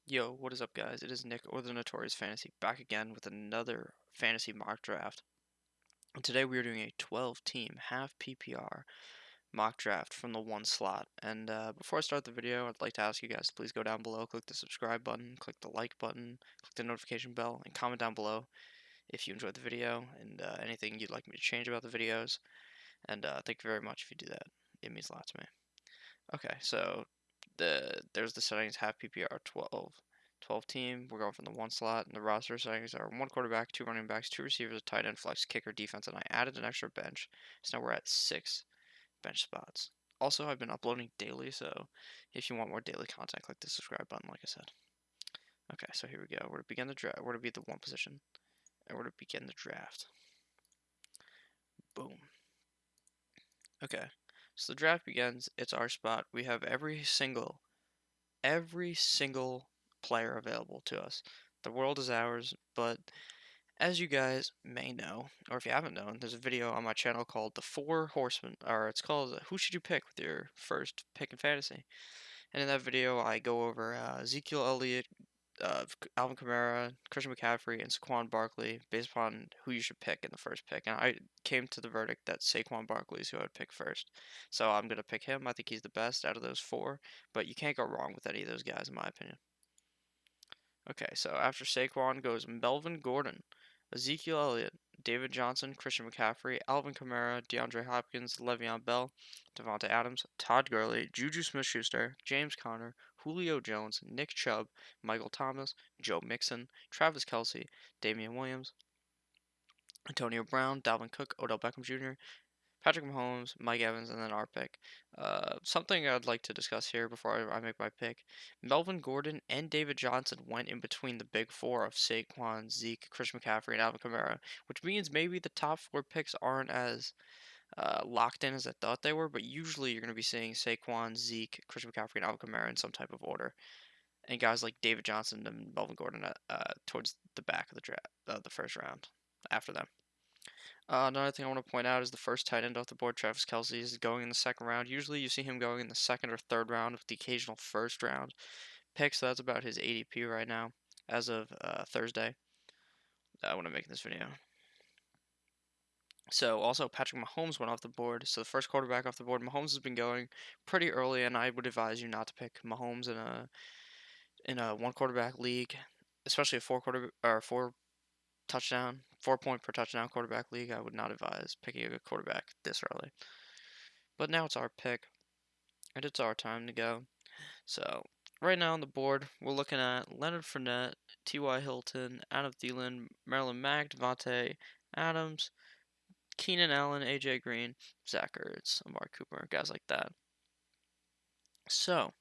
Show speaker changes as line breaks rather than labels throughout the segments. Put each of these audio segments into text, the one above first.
Yo, what is up, guys? It is Nick, or the Notorious Fantasy, back again with another fantasy mock draft. And today we are doing a 12-team half PPR mock draft from the one slot. And before I start the video, I'd like to ask you guys to please go down below, click the subscribe button, click the like button, click the notification bell, and comment down below if you enjoyed the video and anything you'd like me to change about the videos. And thank you very much if you do that. It means a lot to me. Okay, so there's the settings, half PPR 12 team. We're going from the one slot, and the roster settings are one quarterback, two running backs, two receivers, a tight end, flex, kicker, defense, and I added an extra bench. So now we're at 6 bench spots. Also, I've been uploading daily, so if you want more daily content, click the subscribe button, like I said. Okay, so here we go. We're to begin the draft. We're to be the one position, and we're to begin the draft. Boom. Okay, so the draft begins. It's our spot. We have every single player available to us. The world is ours, but as you guys may know, or if you haven't known, there's a video on my channel called The Four Horsemen, or it's called Who Should You Pick with Your First Pick in Fantasy. And in that video, I go over Ezekiel Elliott, Alvin Kamara, Christian McCaffrey, and Saquon Barkley based upon who you should pick in the first pick. And I came to the verdict that Saquon Barkley is who I would pick first. So I'm going to pick him. I think he's the best out of those four, but you can't go wrong with any of those guys, in my opinion. Okay, so after Saquon goes Melvin Gordon, Ezekiel Elliott, David Johnson, Christian McCaffrey, Alvin Kamara, DeAndre Hopkins, Le'Veon Bell, Devonta Adams, Todd Gurley, Juju Smith-Schuster, James Conner, Julio Jones, Nick Chubb, Michael Thomas, Joe Mixon, Travis Kelce, Damian Williams, Antonio Brown, Dalvin Cook, Odell Beckham Jr., Patrick Mahomes, Mike Evans, and then our pick. Something I'd like to discuss here before I make my pick. Melvin Gordon and David Johnson went in between the big four of Saquon, Zeke, Christian McCaffrey, and Alvin Kamara, which means maybe the top four picks aren't as locked in as I thought they were, but usually you're going to be seeing Saquon, Zeke, Christian McCaffrey, and Alvin Kamara in some type of order. And guys like David Johnson and Melvin Gordon towards the back of the draft, the first round after them. Another thing I want to point out is the first tight end off the board, Travis Kelce, is going in the second round. Usually you see him going in the second or third round with the occasional first round pick, so that's about his ADP right now as of Thursday when I'm making this video. So also Patrick Mahomes went off the board, so the first quarterback off the board. Mahomes has been going pretty early, and I would advise you not to pick Mahomes in a one quarterback league, especially a four touchdown, 4 point per touchdown quarterback league. I would not advise picking a good quarterback this early. But now it's our pick, and it's our time to go. So right now on the board, we're looking at Leonard Fournette, T.Y. Hilton, Adam Thielen, Maryland Mack, Devontae Adams, Keenan Allen, A.J. Green, Zach Ertz, Amari Cooper, guys like that. So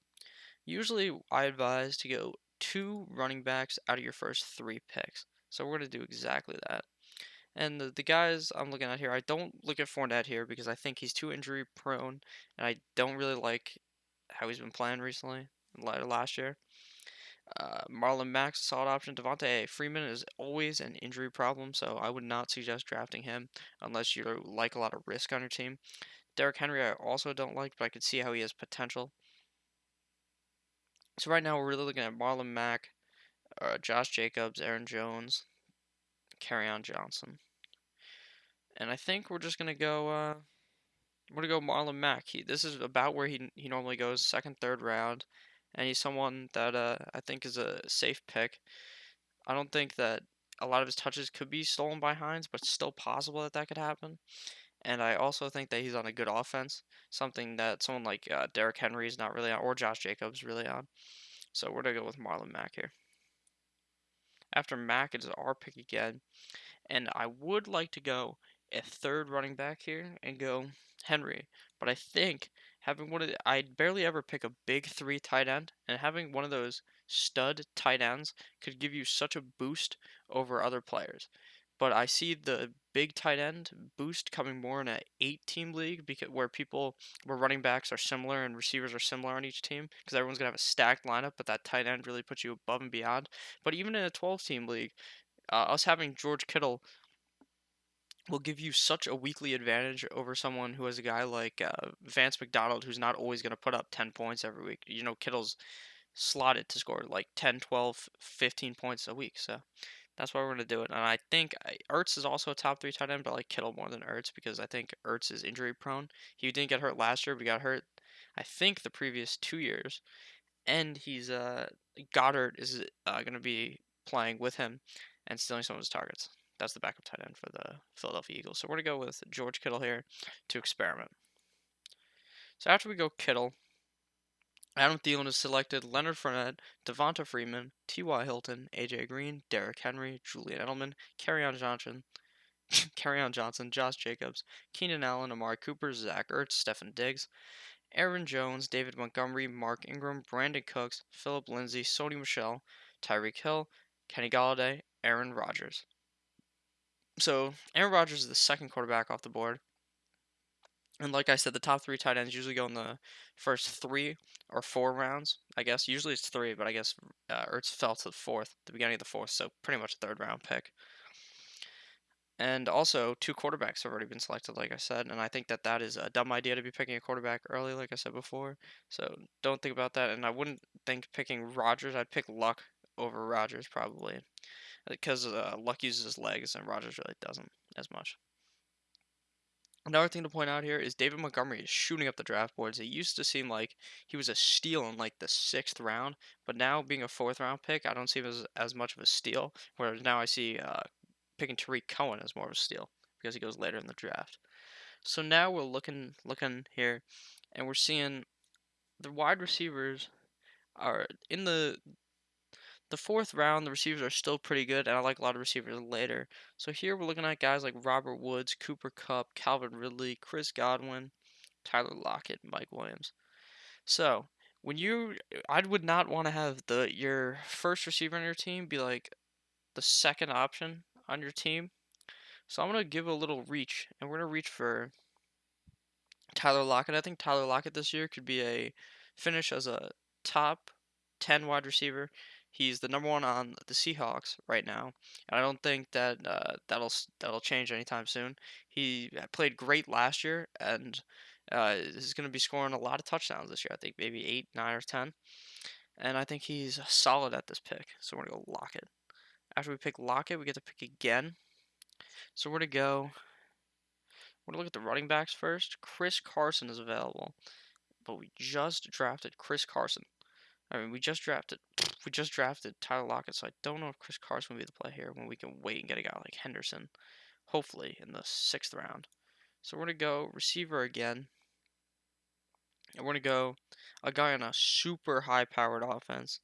usually I advise to go 2 running backs out of your first 3 picks. So we're going to do exactly that. And the guys I'm looking at here, I don't look at Fournette here because I think he's too injury prone, and I don't really like how he's been playing recently, last year. Marlon Mack's a solid option. Devontae Freeman is always an injury problem, so I would not suggest drafting him unless you like a lot of risk on your team. Derrick Henry I also don't like, but I could see how he has potential. So right now we're really looking at Marlon Mack, Josh Jacobs, Aaron Jones, Kerryon Johnson. And I think we're just gonna go. We're gonna go Marlon Mack. This is about where he normally goes, second, third round, and he's someone that I think is a safe pick. I don't think that a lot of his touches could be stolen by Hines, but it's still possible that that could happen. And I also think that he's on a good offense, something that someone like Derrick Henry is not really on, or Josh Jacobs really on. So we're gonna go with Marlon Mack here. After Mack, it is our pick again. And I would like to go a third running back here and go Henry. But I think having I barely ever pick a big 3 tight end, and having one of those stud tight ends could give you such a boost over other players. But I see the big tight end boost coming more in an 8-team league where running backs are similar and receivers are similar on each team because everyone's gonna have a stacked lineup, but that tight end really puts you above and beyond. But even in a 12-team league, us having George Kittle will give you such a weekly advantage over someone who has a guy like Vance McDonald, who's not always going to put up 10 points every week. You know, Kittle's slotted to score like 10, 12, 15 points a week. So that's why we're going to do it. And I think Ertz is also a top three tight end, but I like Kittle more than Ertz because I think Ertz is injury prone. He didn't get hurt last year, but he got hurt, I think, the previous 2 years. And he's Goddard is going to be playing with him and stealing some of his targets. That's the backup tight end for the Philadelphia Eagles. So we're going to go with George Kittle here to experiment. So after we go Kittle, Adam Thielen is selected, Leonard Fournette, Devonta Freeman, T.Y. Hilton, A.J. Green, Derrick Henry, Julian Edelman, Kerryon Johnson, Josh Jacobs, Keenan Allen, Amari Cooper, Zach Ertz, Stefan Diggs, Aaron Jones, David Montgomery, Mark Ingram, Brandon Cooks, Philip Lindsay, Sony Michel, Tyreek Hill, Kenny Galladay, Aaron Rodgers. So Aaron Rodgers is the second quarterback off the board. And like I said, the top three tight ends usually go in the first 3 or 4 rounds. I guess usually it's 3, but I guess Ertz fell to the fourth, the beginning of the fourth, so pretty much a third round pick. And also, 2 quarterbacks have already been selected, like I said, and I think that that is a dumb idea to be picking a quarterback early, like I said before. So don't think about that. And I wouldn't think picking Rodgers. I'd pick Luck over Rodgers probably, because Luck uses his legs and Rodgers really doesn't as much. Another thing to point out here is David Montgomery is shooting up the draft boards. It used to seem like he was a steal in like the 6th round, but now being a 4th round pick, I don't see him as much of a steal. Whereas now I see picking Tariq Cohen as more of a steal because he goes later in the draft. So now we're looking here, and we're seeing the wide receivers are in the 4th round. The receivers are still pretty good, and I like a lot of receivers later. So here we're looking at guys like Robert Woods, Cooper Kupp, Calvin Ridley, Chris Godwin, Tyler Lockett, and Mike Williams. So I would not want to have your first receiver on your team be like the second option on your team. So I'm gonna give a little reach, and we're gonna reach for Tyler Lockett. I think Tyler Lockett this year could be a finish as a top 10 wide receiver. He's the number one on the Seahawks right now, and I don't think that that'll change anytime soon. He played great last year, and is going to be scoring a lot of touchdowns this year. I think maybe 8, 9, or 10, and I think he's solid at this pick. So we're gonna go Lockett. After we pick Lockett, we get to pick again. So we're gonna go. We're gonna look at the running backs first. Chris Carson is available, but we just drafted Chris Carson. I mean, we just drafted Tyler Lockett, so I don't know if Chris Carson will be the play here when we can wait and get a guy like Henderson, hopefully in the 6th round. So we're gonna go receiver again, and we're gonna go a guy on a super high-powered offense,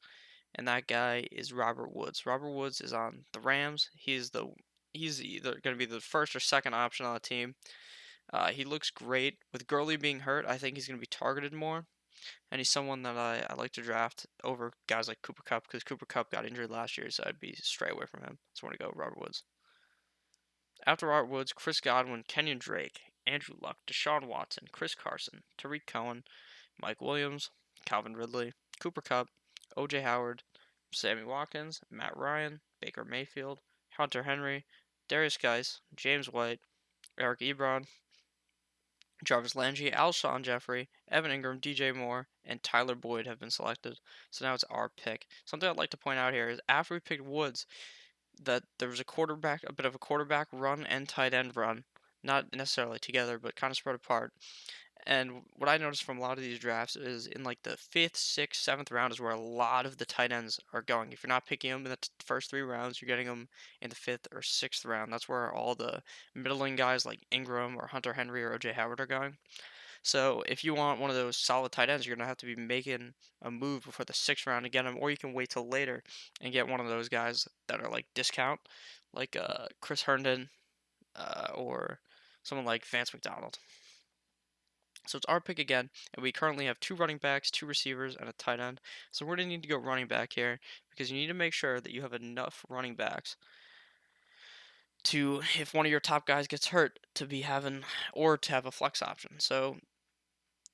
and that guy is Robert Woods. Robert Woods is on the Rams. He's either gonna be the first or second option on the team. He looks great. With Gurley being hurt, I think he's going to be targeted more. And he's someone that I like to draft over guys like Cooper Kupp because Cooper Kupp got injured last year, so I'd be stray away from him. So I want to go Robert Woods. After Robert Woods, Chris Godwin, Kenyon Drake, Andrew Luck, Deshaun Watson, Chris Carson, Tariq Cohen, Mike Williams, Calvin Ridley, Cooper Kupp, O.J. Howard, Sammy Watkins, Matt Ryan, Baker Mayfield, Hunter Henry, Darius Geis, James White, Eric Ebron, Jarvis Landry, Alshon Jeffrey, Evan Ingram, DJ Moore, and Tyler Boyd have been selected. So now it's our pick. Something I'd like to point out here is after we picked Woods, that there was a bit of a quarterback run and tight end run. Not necessarily together, but kind of spread apart. And what I noticed from a lot of these drafts is in like the 5th, 6th, 7th round is where a lot of the tight ends are going. If you're not picking them in the first 3 rounds, you're getting them in the 5th or 6th round. That's where all the middling guys like Ingram or Hunter Henry or OJ Howard are going. So if you want one of those solid tight ends, you're gonna have to be making a move before the 6th round to get them, or you can wait till later and get one of those guys that are like discount, like Chris Herndon, or someone like Vance McDonald. So it's our pick again, and we currently have 2 running backs, 2 receivers, and a tight end. So we're going to need to go running back here because you need to make sure that you have enough running backs to, if one of your top guys gets hurt, to be having, or to have a flex option. So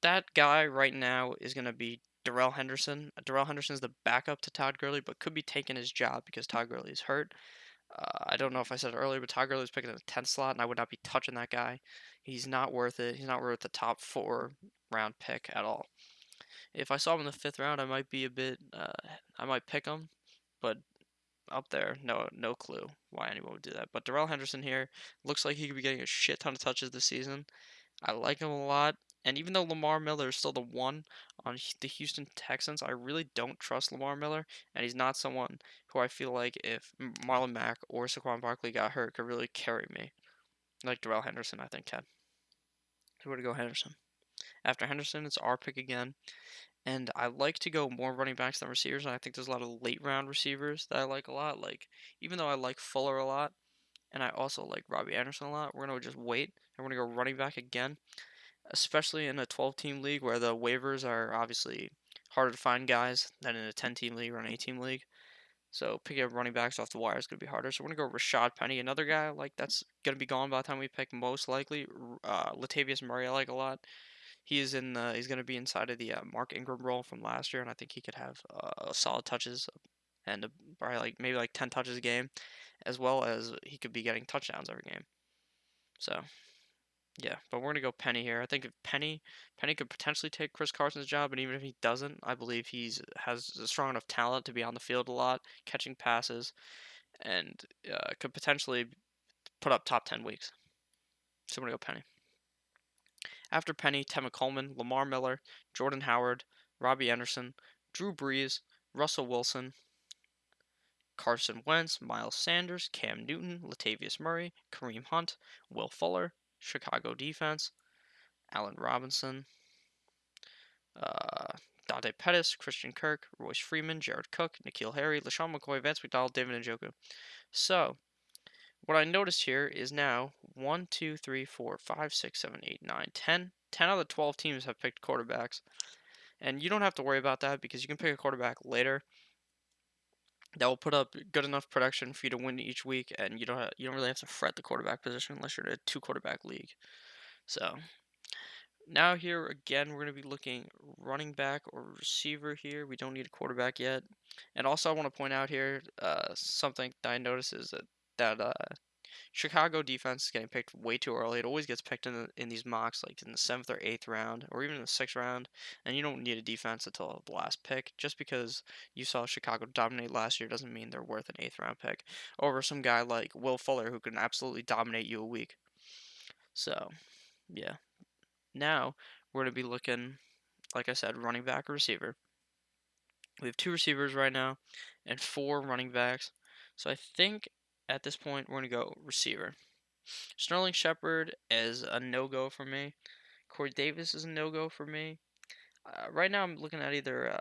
that guy right now is going to be Darrell Henderson. Darrell Henderson is the backup to Todd Gurley, but could be taking his job because Todd Gurley is hurt. I don't know if I said it earlier, but Todd Gurley was picking in the 10th slot, and I would not be touching that guy. He's not worth it. He's not worth the top 4-round pick at all. If I saw him in the 5th round, I might be a bit, I might pick him, but up there, no clue why anyone would do that. But Darrell Henderson here looks like he could be getting a shit ton of touches this season. I like him a lot. And even though Lamar Miller is still the one on the Houston Texans, I really don't trust Lamar Miller, and he's not someone who I feel like if Marlon Mack or Saquon Barkley got hurt could really carry me, like Darrell Henderson I think can. So we're gonna go Henderson. After Henderson, it's our pick again, and I like to go more running backs than receivers, and I think there's a lot of late round receivers that I like a lot. Like even though I like Fuller a lot, and I also like Robbie Anderson a lot, we're gonna just wait and we're gonna go running back again, especially in a 12-team league where the waivers are obviously harder to find guys than in a 10-team league or an 8-team league. So picking up running backs off the wire is going to be harder. So we're going to go Rashad Penny, another guy like that's going to be gone by the time we pick most likely. Latavius Murray I like a lot. He's going to be inside of the Mark Ingram role from last year, and I think he could have solid touches and probably like maybe like 10 touches a game, as well as he could be getting touchdowns every game. So yeah, but we're gonna go Penny here. I think if Penny could potentially take Chris Carson's job, and even if he doesn't, I believe he's has a strong enough talent to be on the field a lot, catching passes, and could potentially put up top 10 weeks. So we're gonna go Penny. After Penny, Tevin Coleman, Lamar Miller, Jordan Howard, Robbie Anderson, Drew Brees, Russell Wilson, Carson Wentz, Miles Sanders, Cam Newton, Latavius Murray, Kareem Hunt, Will Fuller, Chicago defense, Allen Robinson, uh, Dante Pettis, Christian Kirk, Royce Freeman, Jared Cook, N'Keal Harry, LaShawn McCoy, Vance McDonald, David Njoku. So, what I noticed here is now 1, 2, 3, 4, 5, 6, 7, 8, 9, 10. 10 out of the 12 teams have picked quarterbacks. And you don't have to worry about that because you can pick a quarterback later that will put up good enough production for you to win each week, and you don't really have to fret the quarterback position unless you're in a 2 quarterback league. So now here again, we're going to be looking running back or receiver here. We don't need a quarterback yet. And also I want to point out here something that I noticed is that Chicago defense is getting picked way too early. It always gets picked in these mocks like in the 7th or 8th round or even in the 6th round. And you don't need a defense until the last pick. Just because you saw Chicago dominate last year doesn't mean they're worth an 8th round pick over some guy like Will Fuller who can absolutely dominate you a week. So, yeah. Now, we're going to be looking, like I said, running back or receiver. We have 2 receivers right now and 4 running backs. So I think at this point, we're going to go receiver. Sterling Shepard is a no-go for me. Corey Davis is a no-go for me. Right now, I'm looking at either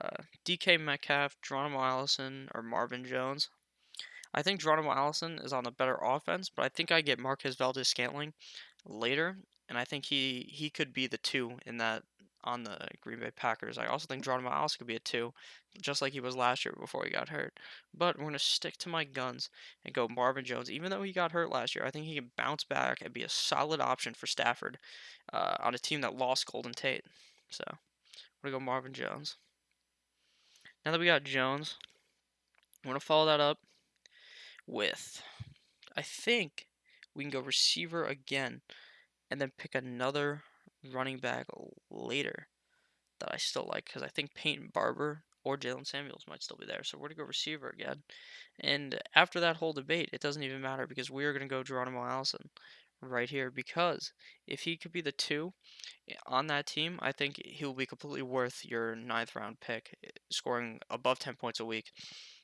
DK Metcalf, Geronimo Allison, or Marvin Jones. I think Geronimo Allison is on the better offense, but I think I get Marquez Valdez-Scantling later, and I think he could be the 2 in that on the Green Bay Packers. I also think Geronimo Allison could be a 2, just like he was last year before he got hurt. But we're going to stick to my guns and go Marvin Jones. Even though he got hurt last year, I think he can bounce back and be a solid option for Stafford on a team that lost Golden Tate. So we're going to go Marvin Jones. Now that we got Jones, I'm going to follow that up with, I think we can go receiver again and then pick another running back later that I still like because I think Peyton Barber or Jalen Samuels might still be there. So we're going to go receiver again. And after that whole debate, it doesn't even matter because we are going to go Geronimo Allison right here because if he could be the 2 on that team, I think he'll be completely worth your 9th round pick, scoring above 10 points a week.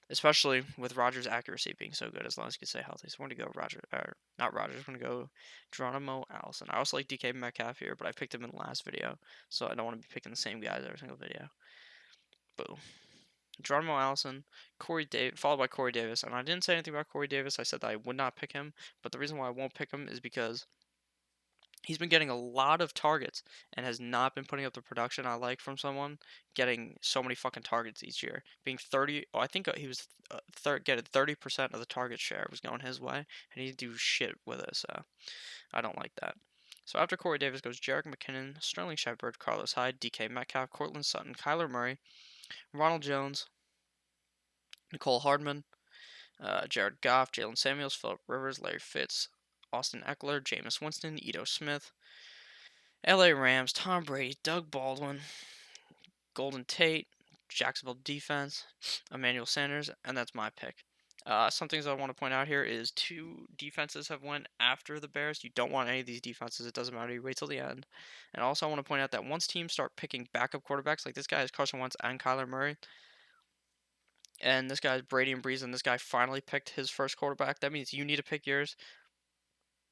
Especially with Rodgers' accuracy being so good, as long as he can stay healthy. So we're going to go not Rodgers, we're going to go Geronimo Allison. I also like DK Metcalf here, but I picked him in the last video, so I don't want to be picking the same guys every single video. Boom. Geronimo Allison, followed by Corey Davis. And I didn't say anything about Corey Davis. I said that I would not pick him, but the reason why I won't pick him is because he's been getting a lot of targets and has not been putting up the production I like from someone getting so many fucking targets each year. Being 30, I think he was getting 30% of the target share was going his way, and he didn't do shit with it, so I don't like that. So after Corey Davis goes Jerick McKinnon, Sterling Shepard, Carlos Hyde, DK Metcalf, Cortland Sutton, Kyler Murray, Ronald Jones, Nicole Hardman, Jared Goff, Jalen Samuels, Philip Rivers, Larry Fitz, Austin Eckler, Jameis Winston, Ito Smith, LA Rams, Tom Brady, Doug Baldwin, Golden Tate, Jacksonville defense, Emmanuel Sanders, and that's my pick. Some things I want to point out here is two defenses have went after the Bears. You don't want any of these defenses. It doesn't matter. You wait till the end. And also I want to point out that once teams start picking backup quarterbacks, like this guy is Carson Wentz and Kyler Murray, and this guy is Brady and Breeze, and this guy finally picked his first quarterback. That means you need to pick yours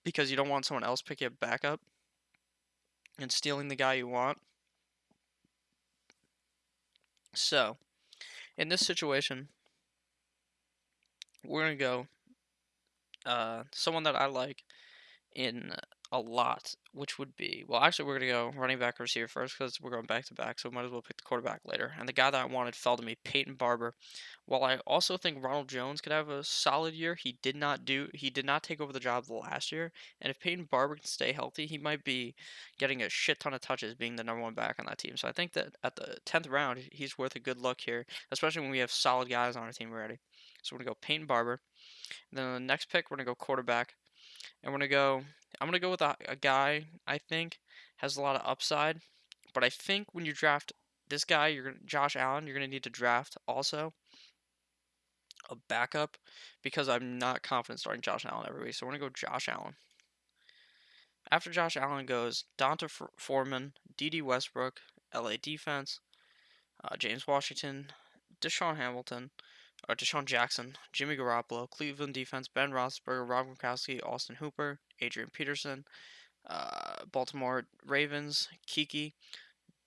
because you don't want someone else picking a backup and stealing the guy you want. So, in this situation, we're going to go someone that I like in a lot, which would be, well, actually, we're going to go running back or receiver first because we're going back to back, so we might as well pick the quarterback later. And the guy that I wanted fell to me, Peyton Barber. While I also think Ronald Jones could have a solid year, he did not take over the job last year. And if Peyton Barber can stay healthy, he might be getting a shit ton of touches being the number one back on that team. So I think that at the 10th round, he's worth a good look here, especially when we have solid guys on our team already. So we're going to go Peyton Barber. And then the next pick, we're going to go quarterback. And I'm gonna go with a guy I think has a lot of upside, but I think when you draft this guy, Josh Allen, you're gonna need to draft also a backup because I'm not confident starting Josh Allen every week. So we're gonna go Josh Allen. After Josh Allen goes Donta Foreman, D.D. Westbrook, L.A. defense, James Washington, Deshaun Hamilton, or Deshaun Jackson, Jimmy Garoppolo, Cleveland defense, Ben Roethlisberger, Rob Gronkowski, Austin Hooper, Adrian Peterson, Baltimore Ravens, Kiki,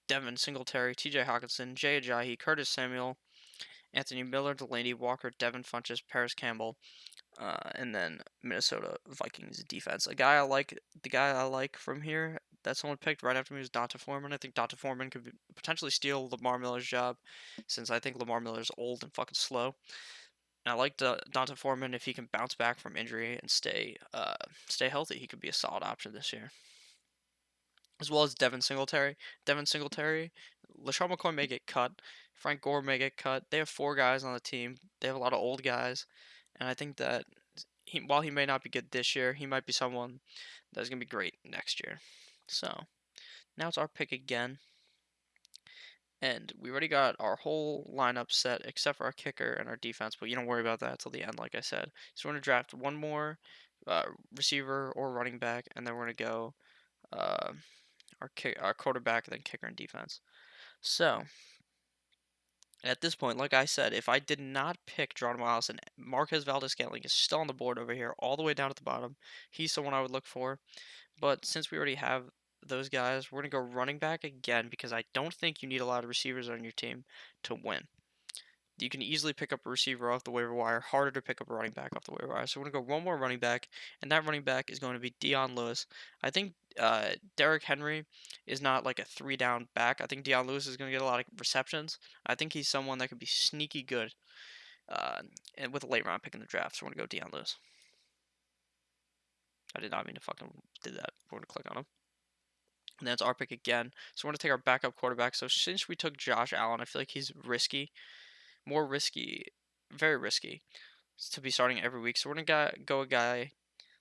Devin Singletary, T.J. Hawkinson, Jay Ajayi, Curtis Samuel, Anthony Miller, Delaney Walker, Devin Funchess, Paris Campbell, and then Minnesota Vikings defense. The guy I like from here that someone picked right after me was Donta Foreman. I think Donta Foreman could potentially steal Lamar Miller's job, since I think Lamar Miller's old and fucking slow. And I like Donta Foreman if he can bounce back from injury and stay healthy. He could be a solid option this year, as well as Devin Singletary. LaShawn McCoy may get cut. Frank Gore may get cut. They have four guys on the team. They have a lot of old guys, and I think that while he may not be good this year, he might be someone that's gonna be great next year. So now it's our pick again, and we already got our whole lineup set except for our kicker and our defense. But you don't worry about that till the end, like I said. So we're gonna draft one more receiver or running back, and then we're gonna go uh, our quarterback, then kicker and defense. So at this point, like I said, if I did not pick Geronimo Allison, Marquez Valdez-Scantling is still on the board over here, all the way down at the bottom. He's someone I would look for. But since we already have those guys, we're gonna go running back again because I don't think you need a lot of receivers on your team to win. You can easily pick up a receiver off the waiver wire, harder to pick up a running back off the waiver wire. So we're going to go one more running back, and that running back is going to be Dion Lewis. I think Derrick Henry is not like a three-down back. I think Dion Lewis is going to get a lot of receptions. I think he's someone that could be sneaky good and with a late round pick in the draft. So we're going to go Dion Lewis. I did not mean to fucking do that. We're going to click on him. And then it's our pick again. So we're going to take our backup quarterback. So since we took Josh Allen, I feel like he's risky. More risky, very risky to be starting every week. So we're gonna go a guy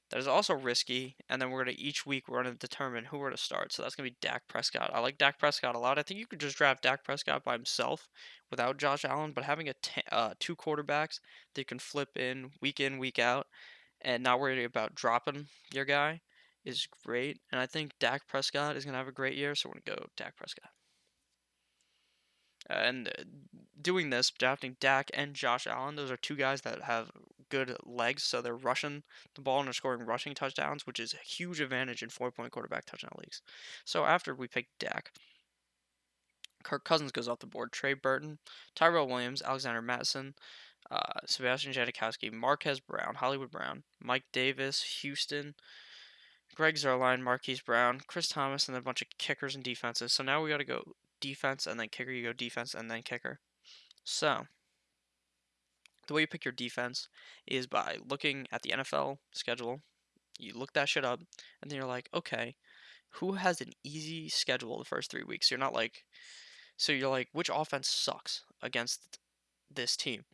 that is also risky, and then each week we're gonna determine who we're to start. So that's gonna be Dak Prescott. I like Dak Prescott a lot. I think you could just draft Dak Prescott by himself without Josh Allen, but having two quarterbacks that you can flip in, week out, and not worry about dropping your guy is great. And I think Dak Prescott is gonna have a great year. So we're gonna go Dak Prescott. And doing this, drafting Dak and Josh Allen, those are two guys that have good legs, so they're rushing the ball and they're scoring rushing touchdowns, which is a huge advantage in 4-point quarterback touchdown leagues. So after we pick Dak, Kirk Cousins goes off the board. Trey Burton, Tyrell Williams, Alexander Mattison, Sebastian Janikowski, Marquez Brown, Hollywood Brown, Mike Davis, Houston, Greg Zuerlein, Marquise Brown, Chris Thomas, and a bunch of kickers and defenses. So now we got to go defense and then kicker. You go defense and then kicker. So the way you pick your defense is by looking at the NFL schedule. You look that shit up, and then you're like, okay, who has an easy schedule the first 3 weeks? You're like, which offense sucks against this team?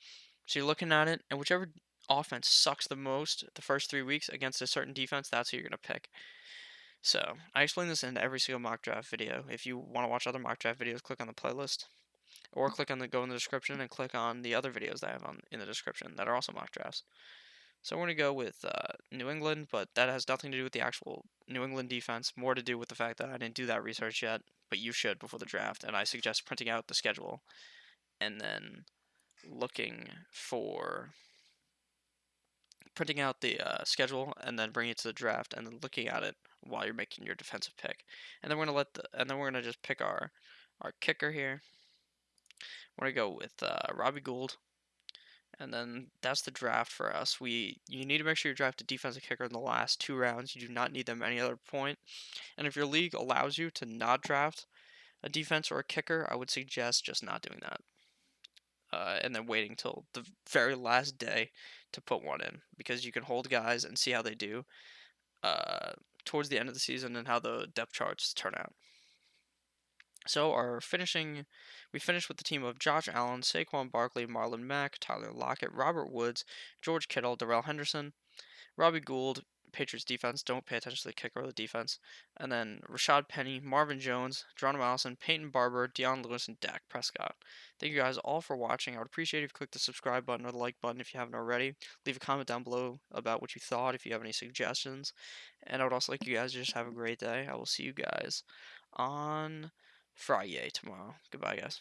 So you're looking at it, and whichever offense sucks the most the first 3 weeks against a certain defense, that's who you're gonna pick. So I explain this in every single mock draft video. If you want to watch other mock draft videos, click on the playlist. or click on the go in the description and click on the other videos that I have on in the description that are also mock drafts. So we're gonna go with New England, but that has nothing to do with the actual New England defense. More to do with the fact that I didn't do that research yet, but you should before the draft. And I suggest printing out the schedule and then looking for printing out the schedule and then bringing it to the draft and then looking at it while you're making your defensive pick. And then we're gonna just pick our kicker here. We're gonna go with Robbie Gould. And then that's the draft for us. You need to make sure you draft a defensive kicker in the last 2 rounds. You do not need them any other point. And if your league allows you to not draft a defense or a kicker, I would suggest just not doing that. And then waiting till the very last day to put one in, because you can hold guys and see how they do towards the end of the season and how the depth charts turn out. So we finished with the team of Josh Allen, Saquon Barkley, Marlon Mack, Tyler Lockett, Robert Woods, George Kittle, Darrell Henderson, Robbie Gould, Patriots defense. Don't pay attention to the kicker or the defense. And then Rashad Penny, Marvin Jones, Geronimo Allison, Peyton Barber, Deion Lewis, and Dak Prescott. Thank you guys all for watching. I would appreciate if you click the subscribe button or the like button if you haven't already. Leave a comment down below about what you thought if you have any suggestions. And I would also like you guys to just have a great day. I will see you guys on Friday tomorrow. Goodbye, guys.